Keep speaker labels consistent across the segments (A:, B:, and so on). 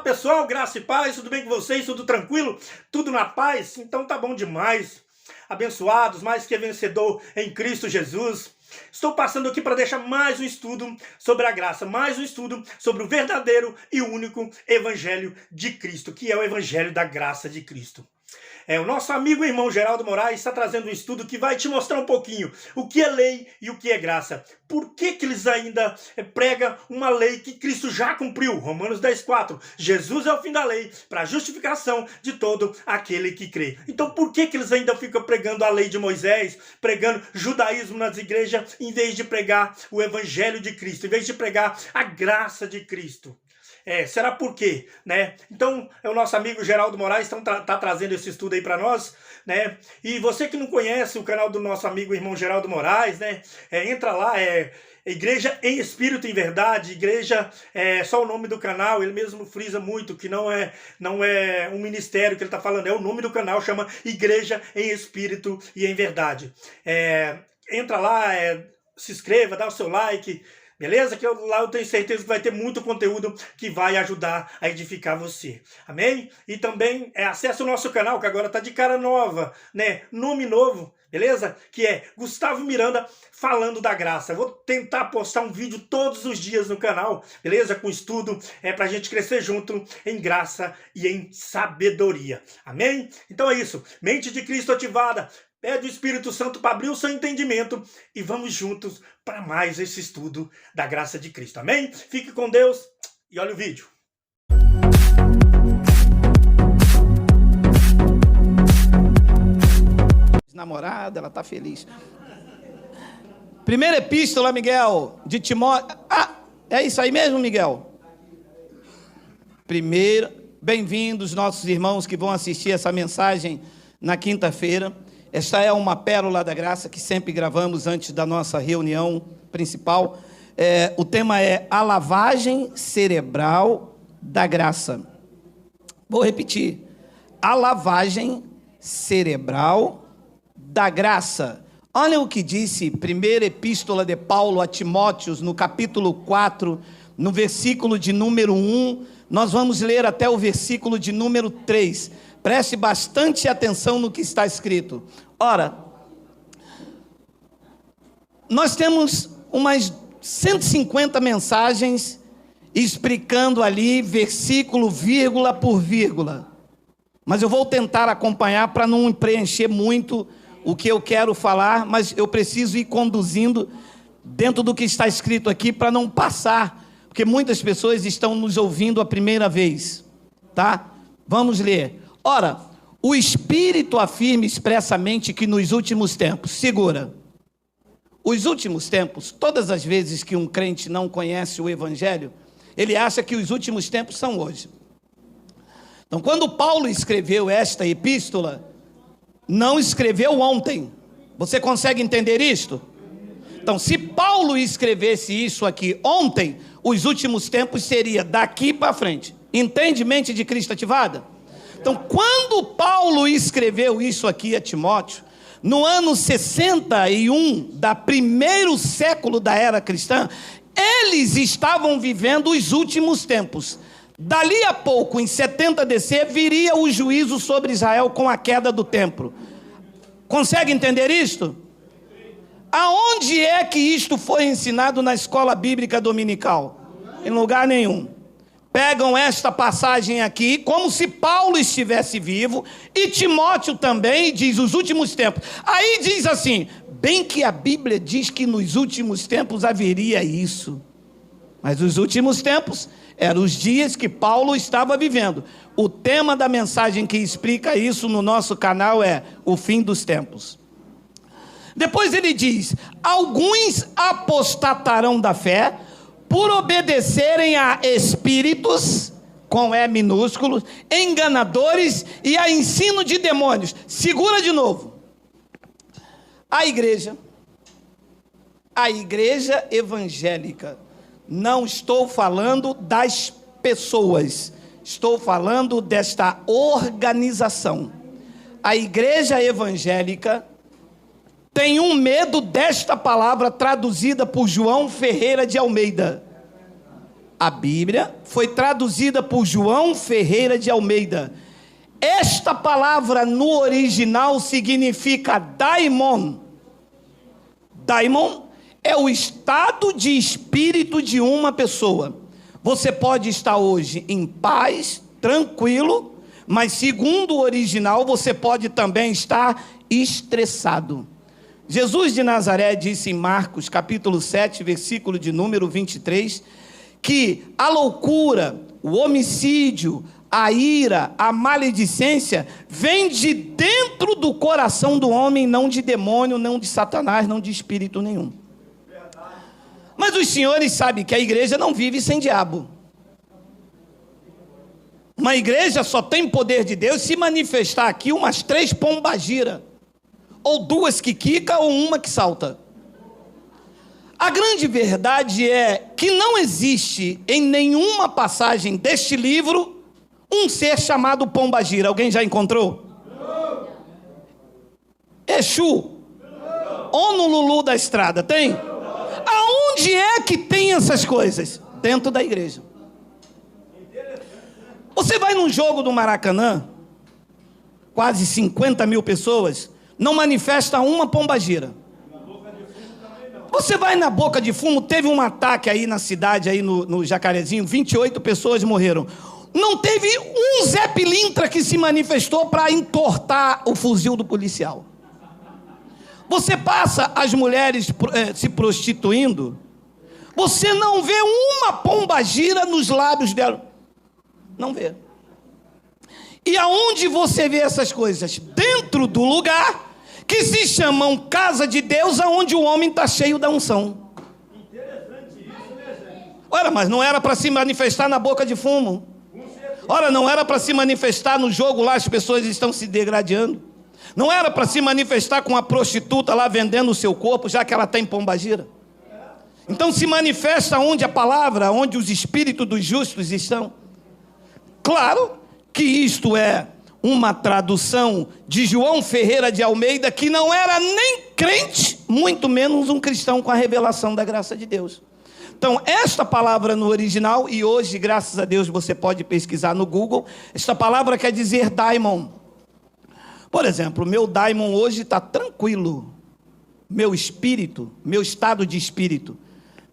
A: pessoal, graça e paz, tudo bem com vocês? Tudo tranquilo? Tudo na paz? Então tá bom demais. Abençoados, mais que vencedor em Cristo Jesus. Estou passando aqui para deixar mais um estudo sobre a graça, mais um estudo sobre o verdadeiro e único Evangelho de Cristo, que é o Evangelho da graça de Cristo. O nosso amigo e irmão Geraldo Moraes está trazendo um estudo que vai te mostrar um pouquinho o que é lei e o que é graça. Por que eles ainda pregam uma lei que Cristo já cumpriu? Romanos 10,4. Jesus é o fim da lei para a justificação de todo aquele que crê. Então por que eles ainda ficam pregando a lei de Moisés, pregando judaísmo nas igrejas, em vez de pregar o Evangelho de Cristo, em vez de pregar a graça de Cristo? Será por quê? Então, o nosso amigo Geraldo Moraes tá trazendo esse estudo aí para nós, né? E você que não conhece o canal do nosso amigo e irmão Geraldo Moraes, entra lá, Igreja em Espírito e em Verdade, igreja só o nome do canal, ele mesmo frisa muito que não é um ministério que ele está falando, é o nome do canal, chama Igreja em Espírito e em Verdade. Entra lá, se inscreva, dá o seu like, beleza? Que lá eu tenho certeza que vai ter muito conteúdo que vai ajudar a edificar você. Amém? E também acesse o nosso canal, que agora tá de cara nova, Nome novo, beleza? Que é Gustavo Miranda falando da graça. Eu vou tentar postar um vídeo todos os dias no canal, beleza? Com estudo, pra gente crescer junto em graça e em sabedoria. Amém? Então é isso. Mente de Cristo ativada. Pede o Espírito Santo para abrir o seu entendimento e vamos juntos para mais esse estudo da graça de Cristo. Amém? Fique com Deus e olha o vídeo.
B: Namorada, ela tá feliz. Primeira epístola, Miguel, de Timóteo. É isso aí mesmo, Miguel? Primeiro, bem-vindos nossos irmãos que vão assistir essa mensagem na quinta-feira. Esta é uma pérola da graça que sempre gravamos antes da nossa reunião principal. O tema é a lavagem cerebral da graça. Vou repetir. A lavagem cerebral da graça. Olha o que disse primeira epístola de Paulo a Timóteo, no capítulo 4, no versículo de número 1. Nós vamos ler até o versículo de número 3. Preste bastante atenção no que está escrito. Ora, nós temos umas 150 mensagens explicando ali versículo, vírgula por vírgula. Mas eu vou tentar acompanhar para não preencher muito o que eu quero falar, mas eu preciso ir conduzindo dentro do que está escrito aqui para não passar, porque muitas pessoas estão nos ouvindo a primeira vez, tá? Vamos ler. Ora, o Espírito afirma expressamente que nos últimos tempos, segura, os últimos tempos, todas as vezes que um crente não conhece o Evangelho, ele acha que os últimos tempos são hoje. Então, quando Paulo escreveu esta epístola, não escreveu ontem. Você consegue entender isto? Então, se Paulo escrevesse isso aqui ontem, os últimos tempos seria daqui para frente. Entende, mente de Cristo ativada? Então, quando Paulo escreveu isso aqui a Timóteo, no ano 61 da primeiro século da era cristã, eles estavam vivendo os últimos tempos. Dali a pouco, em 70 DC, viria o juízo sobre Israel com a queda do templo. Consegue entender isto? Aonde é que isto foi ensinado na escola bíblica dominical? Em lugar nenhum. Pegam esta passagem aqui, como se Paulo estivesse vivo, e Timóteo também diz os últimos tempos. Aí diz assim, bem que a Bíblia diz que nos últimos tempos haveria isso. Mas os últimos tempos eram os dias que Paulo estava vivendo. O tema da mensagem que explica isso no nosso canal é o fim dos tempos. Depois ele diz, alguns apostatarão da fé, por obedecerem a espíritos, com E minúsculo, enganadores e a ensino de demônios. Segura de novo. A igreja evangélica, não estou falando das pessoas, estou falando desta organização. A igreja evangélica tem um medo desta palavra traduzida por João Ferreira de Almeida. a Bíblia foi traduzida por João Ferreira de Almeida. Esta palavra no original significa daimon. Daimon é o estado de espírito de uma pessoa. Você pode estar hoje em paz, tranquilo, mas segundo o original, você pode também estar estressado. Jesus de Nazaré disse em Marcos, capítulo 7, versículo de número 23, que a loucura, o homicídio, a ira, a maledicência, vem de dentro do coração do homem, não de demônio, não de Satanás, não de espírito nenhum. Mas os senhores sabem que a igreja não vive sem diabo. Uma igreja só tem poder de Deus se manifestar aqui umas 3 pombagira, ou 2 que quica, ou 1 que salta. A grande verdade é que não existe em nenhuma passagem deste livro um ser chamado pombagira. Alguém já encontrou? Não. Exu? Honolulu da estrada, tem? Aonde é que tem essas coisas? Dentro da igreja. Você vai num jogo do Maracanã, quase 50 mil pessoas, não manifesta uma pombagira. Você vai na Boca de Fumo, teve um ataque aí na cidade, aí no Jacarezinho, 28 pessoas morreram. Não teve um Zé Pilintra que se manifestou para entortar o fuzil do policial. Você passa as mulheres se prostituindo, você não vê uma pombagira nos lábios dela. Não vê. E aonde você vê essas coisas? Dentro do lugar que se chamam casa de Deus, aonde o homem está cheio da unção. Interessante isso, né, gente? Ora, mas não era para se manifestar na Boca de Fumo. Ora, não era para se manifestar no jogo lá, as pessoas estão se degradando. Não era para se manifestar com a prostituta lá vendendo o seu corpo, já que ela tem pombagira. Então se manifesta onde a palavra, onde os espíritos dos justos estão. Claro que isto é uma tradução de João Ferreira de Almeida, que não era nem crente, muito menos um cristão com a revelação da graça de Deus. Então, esta palavra no original, e hoje, graças a Deus, você pode pesquisar no Google, esta palavra quer dizer daimon. Por exemplo, meu daimon hoje está tranquilo, meu espírito, meu estado de espírito,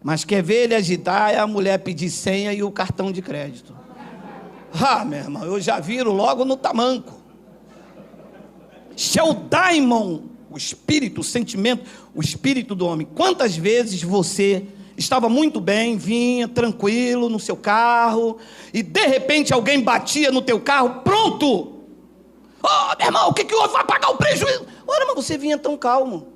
B: mas quer ver ele agitar, é a mulher pedir senha e o cartão de crédito. Ah, meu irmão, eu já viro logo no tamanco. Isso é o daimon, o espírito, o sentimento, o espírito do homem. Quantas vezes você estava muito bem, vinha tranquilo no seu carro, e de repente alguém batia no teu carro, pronto! Oh, meu irmão, o que houve? Vai pagar o prejuízo? Ora, mas você vinha tão calmo.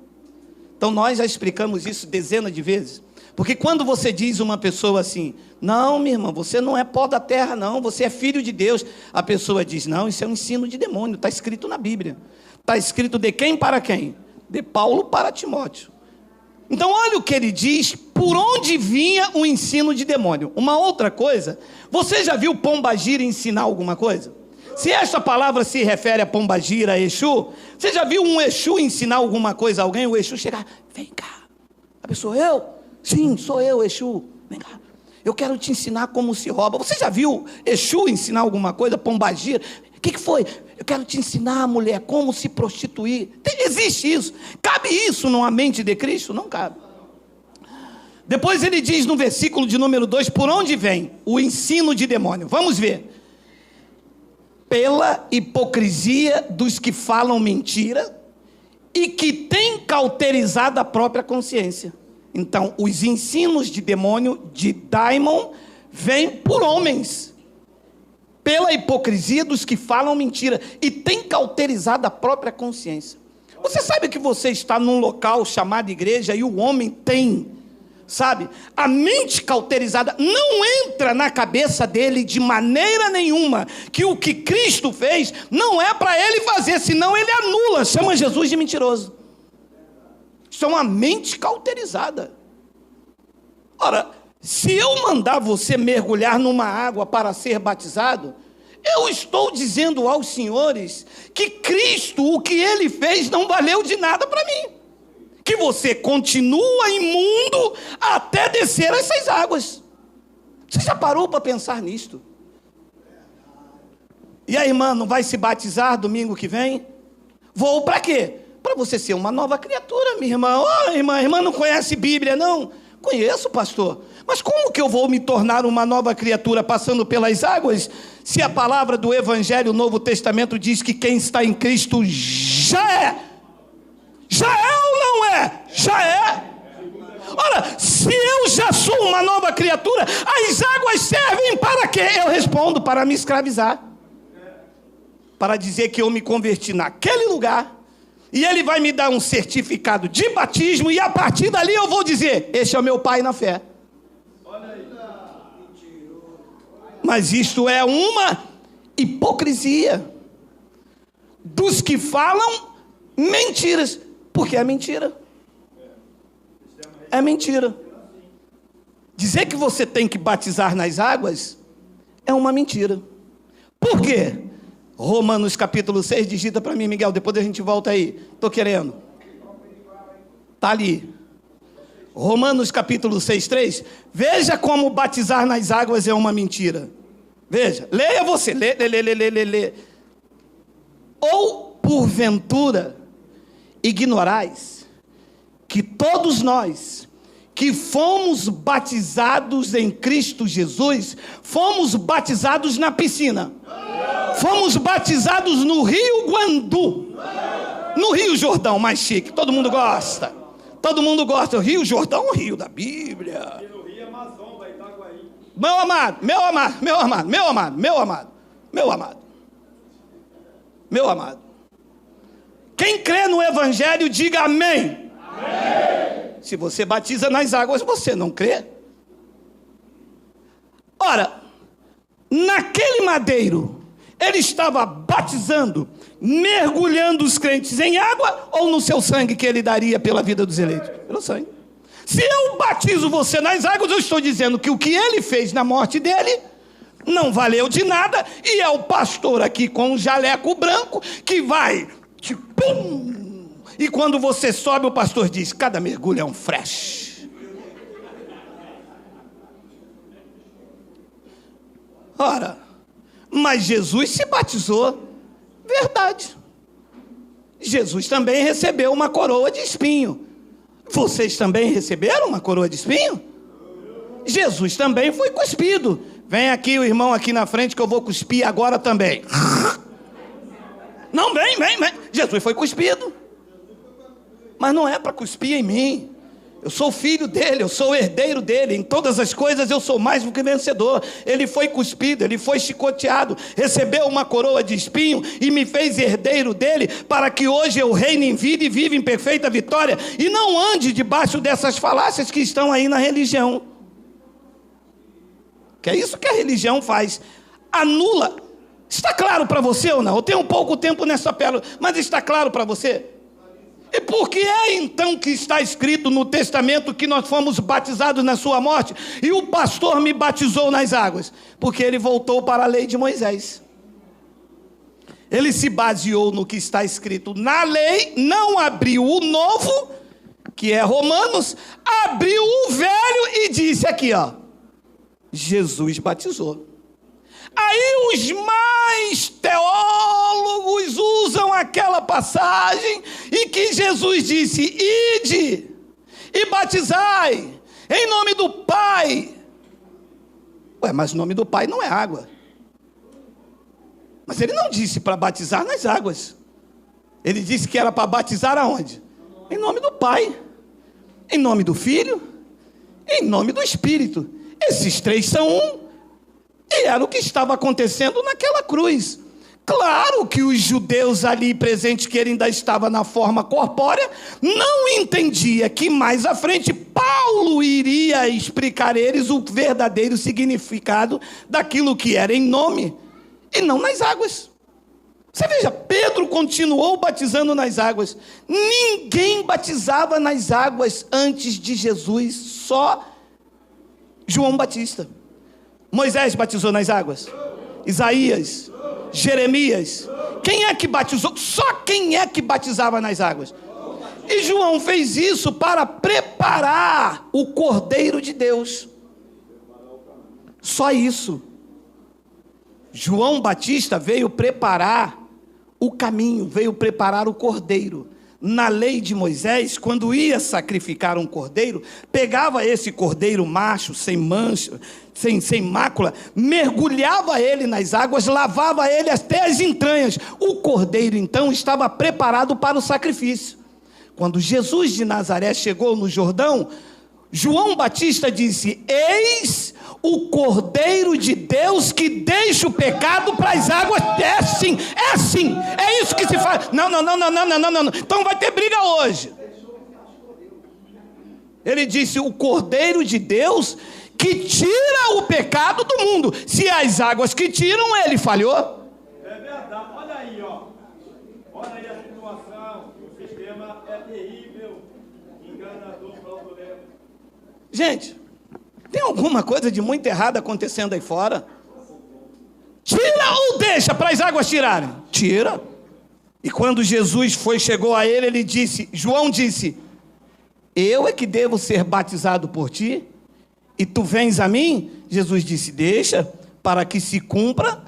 B: Então nós já explicamos isso dezenas de vezes. Porque quando você diz uma pessoa assim, não, minha irmã, você não é pó da terra, não, você é filho de Deus. A pessoa diz, não, isso é um ensino de demônio, está escrito na Bíblia. Está escrito de quem para quem? De Paulo para Timóteo. Então olha o que ele diz, por onde vinha o ensino de demônio. Uma outra coisa, você já viu pombagira ensinar alguma coisa? Se esta palavra se refere a pombagira, a Exu, você já viu um Exu ensinar alguma coisa a alguém? O Exu chegar, vem cá. A pessoa, eu? Sim, sou eu, Exu. Vem cá. Eu quero te ensinar como se rouba. Você já viu Exu ensinar alguma coisa, pombagira? O que foi? Eu quero te ensinar, mulher, como se prostituir. Existe isso. Cabe isso numa mente de Cristo? Não cabe. Depois ele diz no versículo de número 2, por onde vem o ensino de demônio? Vamos ver. Pela hipocrisia dos que falam mentira e que têm cauterizado a própria consciência. Então, os ensinos de demônio, de daimon, vêm por homens. Pela hipocrisia dos que falam mentira e têm cauterizado a própria consciência. Você sabe que você está num local chamado igreja e o homem tem, sabe, a mente cauterizada, não entra na cabeça dele de maneira nenhuma que o que Cristo fez não é para ele fazer, senão ele anula, chama Jesus de mentiroso. Isso é uma mente cauterizada. Ora, se eu mandar você mergulhar numa água para ser batizado, eu estou dizendo aos senhores que Cristo, o que ele fez, não valeu de nada para mim. Que você continua imundo até descer essas águas. Você já parou para pensar nisto? E a irmã não vai se batizar domingo que vem? Vou para quê? Para você ser uma nova criatura, minha irmã. Oh, irmã não conhece Bíblia, não? Conheço, pastor. Mas como que eu vou me tornar uma nova criatura passando pelas águas, se a palavra do Evangelho, o Novo Testamento, diz que quem está em Cristo já é? Já é ou não é? Já é. Ora, se eu já sou uma nova criatura, as águas servem para quê? Eu respondo, para me escravizar. Para dizer que eu me converti naquele lugar, e ele vai me dar um certificado de batismo, e a partir dali eu vou dizer, este é o meu pai na fé. Mas isto é uma hipocrisia dos que falam mentiras, porque é mentira. É mentira. Dizer que você tem que batizar nas águas é uma mentira. Por quê? Romanos capítulo 6, digita para mim, Miguel, depois a gente volta aí. Estou querendo. Está ali. Romanos capítulo 6, 3. Veja como batizar nas águas é uma mentira. Veja, leia você, lê. Ou, porventura, ignorais que todos nós que fomos batizados em Cristo Jesus, fomos batizados na piscina. Fomos batizados no Rio Guandu. No Rio Jordão, mais chique, todo mundo gosta. Todo mundo gosta. O Rio Jordão é o rio da Bíblia.
C: E no Rio Amazon, vai Itaguaí.
B: Meu amado. Quem crê no Evangelho, diga amém. Amém. Se você batiza nas águas, você não crê. Ora, naquele madeiro, ele estava batizando, mergulhando os crentes em água, ou no seu sangue que ele daria pela vida dos eleitos? Pelo sangue. Se eu batizo você nas águas, eu estou dizendo que o que ele fez na morte dele não valeu de nada, e é o pastor aqui com um jaleco branco que vai, pum, e quando você sobe, o pastor diz, cada mergulho é um fresh. Ora, mas Jesus se batizou, verdade. Jesus também recebeu uma coroa de espinho. Vocês também receberam uma coroa de espinho? Jesus também foi cuspido. Vem aqui o irmão aqui na frente que eu vou cuspir agora também. Não, vem. Jesus foi cuspido. Mas não é para cuspir em mim. Eu sou filho dele, eu sou herdeiro dele. Em todas as coisas eu sou mais do que vencedor. Ele foi cuspido, ele foi chicoteado, recebeu uma coroa de espinho e me fez herdeiro dele, para que hoje eu reine em vida e viva em perfeita vitória, e não ande debaixo dessas falácias que estão aí na religião. Que é isso que a religião faz. Anula. Está claro para você ou não? Eu tenho pouco tempo nessa pérola, mas está claro para você? E por que é então que está escrito no testamento que nós fomos batizados na sua morte e o pastor me batizou nas águas? Porque ele voltou para a lei de Moisés. Ele se baseou no que está escrito na lei, não abriu o novo, que é Romanos, abriu o velho e disse aqui, ó, Jesus batizou. Aí os mais teólogos usam aquela passagem em que Jesus disse, ide e batizai em nome do Pai. Ué, mas o nome do Pai não é água. Mas ele não disse para batizar nas águas. Ele disse que era para batizar aonde? Em nome do Pai, em nome do Filho, em nome do Espírito. Esses três são um. E era o que estava acontecendo naquela cruz. Claro que os judeus ali presentes, que ele ainda estava na forma corpórea, não entendia que mais à frente Paulo iria explicar a eles o verdadeiro significado daquilo que era em nome e não nas águas. Você veja, Pedro continuou batizando nas águas. Ninguém batizava nas águas antes de Jesus, só João Batista. Moisés batizou nas águas, Isaías, Jeremias. Quem é que batizou? Só quem é que batizava nas águas? E João fez isso para preparar o Cordeiro de Deus. Só isso. João Batista veio preparar o caminho, veio preparar o cordeiro. Na lei de Moisés, quando ia sacrificar um cordeiro, pegava esse cordeiro macho, sem mancha, sem mácula, mergulhava ele nas águas, lavava ele até as entranhas. O cordeiro, então, estava preparado para o sacrifício. Quando Jesus de Nazaré chegou no Jordão, João Batista disse: eis o Cordeiro de Deus que deixa o pecado para as águas. É assim, é isso que se faz. Não. Então vai ter briga hoje. Ele disse: o Cordeiro de Deus que tira o pecado do mundo. Se as águas que tiram, ele falhou.
C: É verdade, olha aí, ó. Olha aí a situação. O sistema é terrível, enganador, fraudulento.
B: Gente, tem alguma coisa de muito errado acontecendo aí fora? Tira ou deixa para as águas tirarem? Tira. E quando Jesus chegou a ele disse, João disse: eu é que devo ser batizado por ti? E tu vens a mim? Jesus disse: deixa, para que se cumpra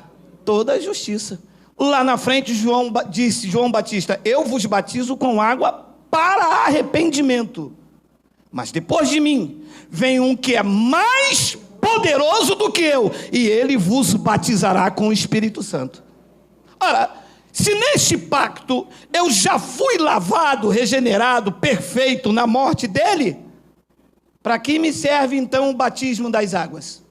B: toda a justiça. Lá na frente João Batista: eu vos batizo com água para arrependimento. Mas depois de mim vem um que é mais poderoso do que eu, e ele vos batizará com o Espírito Santo. Ora, se neste pacto eu já fui lavado, regenerado, perfeito na morte dele, para que me serve então o batismo das águas?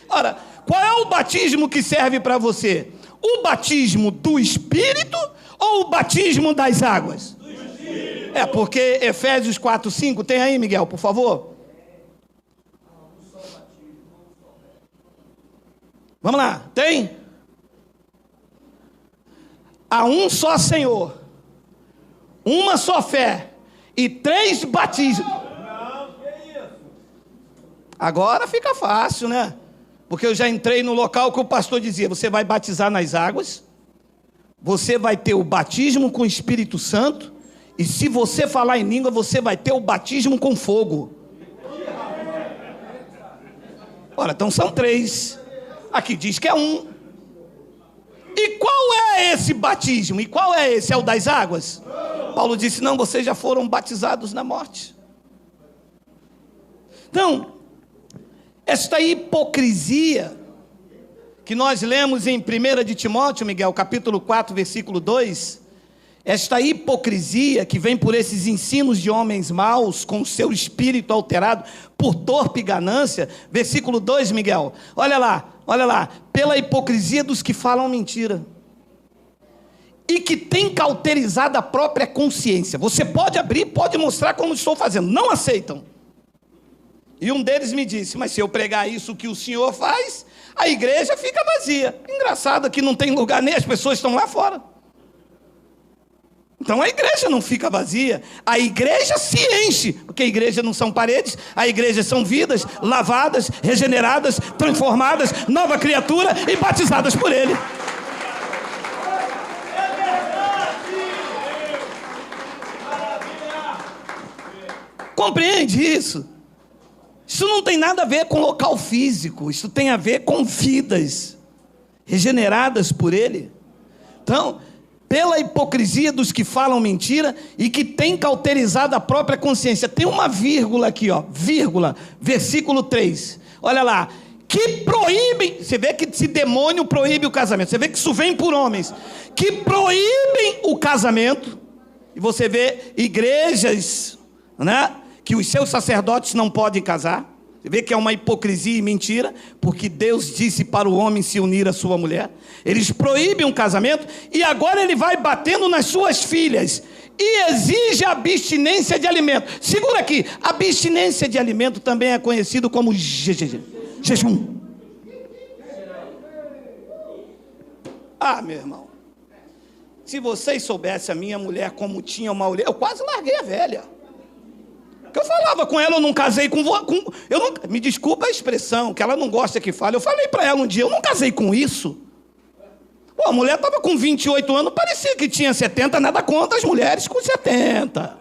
B: Ora, qual é o batismo que serve para você? O batismo do Espírito ou o batismo das águas? É, porque Efésios 4:5, tem aí, Miguel, por favor. Vamos lá, tem? Há um só Senhor, uma só fé e 3 batismos. Agora fica fácil, né? Porque eu já entrei no local que o pastor dizia: você vai batizar nas águas, você vai ter o batismo com o Espírito Santo, e se você falar em língua, você vai ter o batismo com fogo. Ora, então são 3. Aqui diz que é 1. E qual é esse batismo? E qual é esse? É o das águas? Paulo disse: não, vocês já foram batizados na morte. Então, esta hipocrisia que nós lemos em 1 de Timóteo, Miguel, capítulo 4, versículo 2, esta hipocrisia que vem por esses ensinos de homens maus, com o seu espírito alterado por torpe ganância, versículo 2, Miguel, olha lá, pela hipocrisia dos que falam mentira, e que tem cauterizado a própria consciência. Você pode abrir, pode mostrar como estou fazendo, não aceitam. E um deles me disse: mas se eu pregar isso que o senhor faz, a igreja fica vazia. Engraçado que não tem lugar, nem as pessoas estão lá fora. Então a igreja não fica vazia, a igreja se enche, porque a igreja não são paredes, a igreja são vidas lavadas, regeneradas, transformadas, nova criatura e batizadas por ele. Compreende isso? Isso não tem nada a ver com local físico, isso tem a ver com vidas regeneradas por ele. Então, pela hipocrisia dos que falam mentira e que tem cauterizado a própria consciência. Tem uma vírgula aqui, ó, vírgula, versículo 3. Olha lá, que proíbem, você vê que esse demônio proíbe o casamento, você vê que isso vem por homens, que proíbem o casamento, e você vê igrejas, né, que os seus sacerdotes não podem casar. Você vê que é uma hipocrisia e mentira, porque Deus disse para o homem se unir à sua mulher. Eles proíbem um casamento, e agora ele vai batendo nas suas filhas, e exige abstinência de alimento. Segura aqui, abstinência de alimento também é conhecido como jejum. Ah, meu irmão, se vocês soubessem a minha mulher como tinha uma mulher, eu quase larguei a velha. Eu falava com ela, eu não casei com eu não, me desculpa a expressão, que ela não gosta que fale. Eu falei para ela um dia: eu não casei com isso. Pô, a mulher estava com 28 anos, parecia que tinha 70, nada contra as mulheres com 70.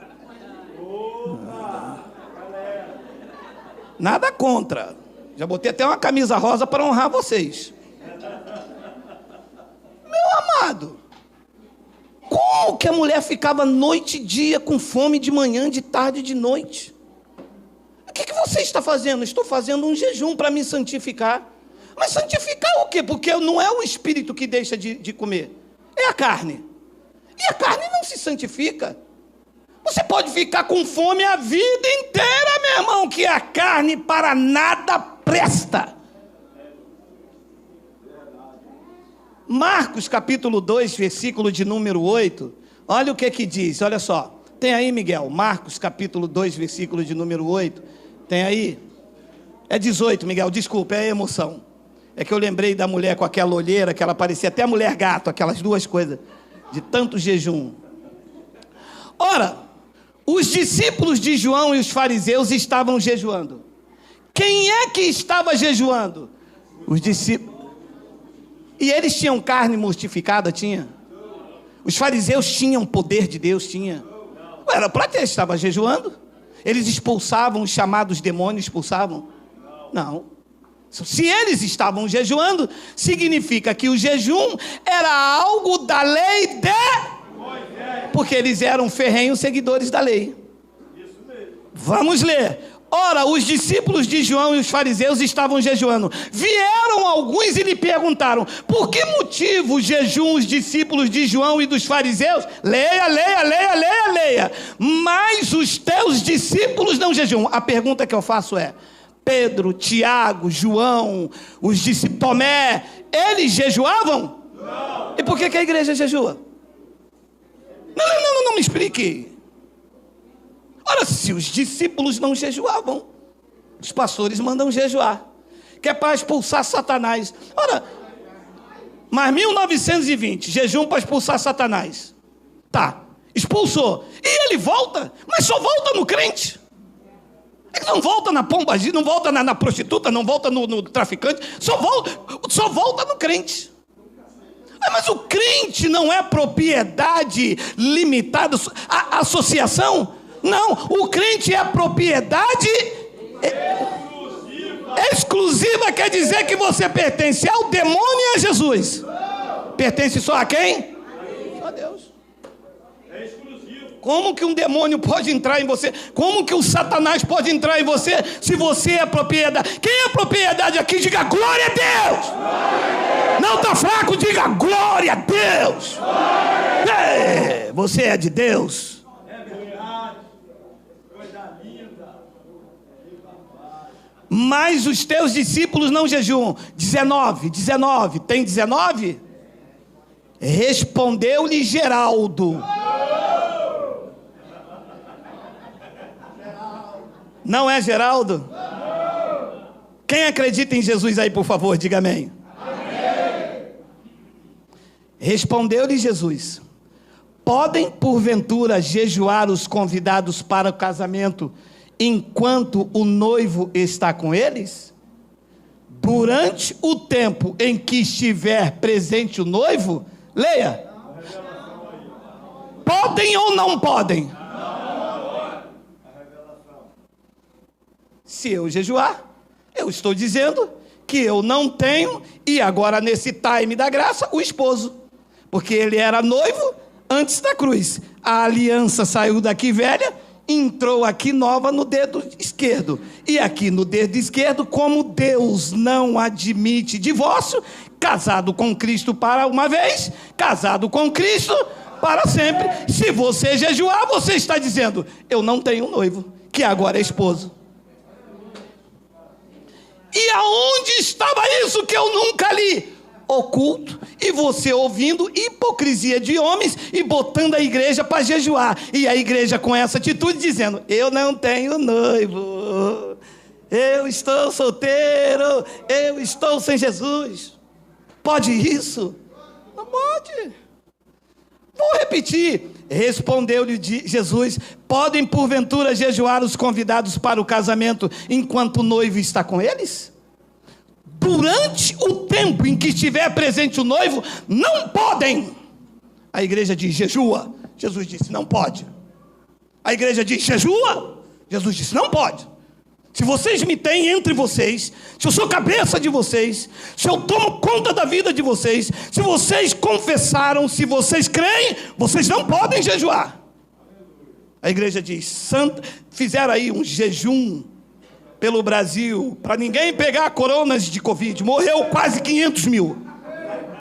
B: Nada contra. Já botei até uma camisa rosa para honrar vocês. Meu amado, como que a mulher ficava noite e dia com fome de manhã, de tarde e de noite? O que você está fazendo? Estou fazendo um jejum para me santificar. Mas santificar o quê? Porque não é o espírito que deixa de comer, é a carne. E a carne não se santifica. Você pode ficar com fome a vida inteira, meu irmão, que a carne para nada presta. Marcos capítulo 2, versículo de número 8. Olha o que diz, olha só. Tem aí, Miguel, Marcos capítulo 2, versículo de número 8. Tem aí? É 18, Miguel, desculpa, é a emoção. É que eu lembrei da mulher com aquela olheira, que ela parecia até a mulher gato, aquelas duas coisas, de tanto jejum. Ora, os discípulos de João e os fariseus estavam jejuando. Quem é que estava jejuando? Os discípulos. E eles tinham carne mortificada? Tinha. Os fariseus tinham poder de Deus? Tinha. Era para ter, estava jejuando. Eles expulsavam os chamados demônios, expulsavam? Não. Se eles estavam jejuando, significa que o jejum era algo da lei porque eles eram ferrenhos seguidores da lei. Vamos ler. Ora, os discípulos de João e os fariseus estavam jejuando. Vieram alguns e lhe perguntaram: por que motivo jejum os discípulos de João e dos fariseus? Leia. Mas os teus discípulos não jejuam. A pergunta que eu faço é: Pedro, Tiago, João, os discípulos, Tomé, eles jejuavam? Não. E por que a igreja jejua? Não me explique. Ora, se os discípulos não jejuavam, os pastores mandam jejuar, que é para expulsar Satanás. Ora, mas 1920, jejum para expulsar Satanás. Tá, expulsou. E ele volta, mas só volta no crente. Ele não volta na pombagira, não volta na prostituta, não volta no traficante, só volta no crente. Mas o crente não é propriedade limitada, a associação? Não, o crente é propriedade exclusiva, quer dizer que você pertence ao demônio e a Jesus. Pertence só a quem? Só a Deus.
C: É exclusivo.
B: Como que um demônio pode entrar em você? Como que o Satanás pode entrar em você se você é propriedade? Quem é propriedade aqui? Diga glória a Deus. Não está fraco, diga glória a Deus. Você é de Deus. Mas os teus discípulos não jejuam. 19, tem 19? Respondeu-lhe Geraldo. Não é Geraldo? Quem acredita em Jesus aí, por favor, diga amém. Respondeu-lhe Jesus: podem porventura jejuar os convidados para o casamento enquanto o noivo está com eles? Durante o tempo em que estiver presente o noivo? Leia. Podem ou não podem? Se eu jejuar, eu estou dizendo que eu não tenho, e agora nesse time da graça, o esposo, porque ele era noivo antes da cruz. A aliança saiu daqui velha, entrou aqui nova no dedo esquerdo. E aqui no dedo esquerdo, como Deus não admite divórcio, casado com Cristo para uma vez, casado com Cristo para sempre. Se você jejuar, você está dizendo: eu não tenho noivo, que agora é esposo. E aonde estava isso que eu nunca li? Oculto, e você ouvindo hipocrisia de homens e botando a igreja para jejuar, e a igreja com essa atitude dizendo: eu não tenho noivo, eu estou solteiro, eu estou sem Jesus. Pode isso? Não pode. Vou repetir. Respondeu-lhe Jesus: podem porventura jejuar os convidados para o casamento enquanto o noivo está com eles? Durante o tempo em que estiver presente o noivo, não podem. A igreja diz: jejua. Jesus disse: não pode. A igreja diz: jejua. Jesus disse: não pode. se vocês me têm entre vocês, se eu sou cabeça de vocês, se eu tomo conta da vida de vocês, se vocês confessaram, se vocês creem, vocês não podem jejuar. A igreja diz, fizeram aí um jejum pelo Brasil, para ninguém pegar coronas de Covid, morreu quase 500 mil.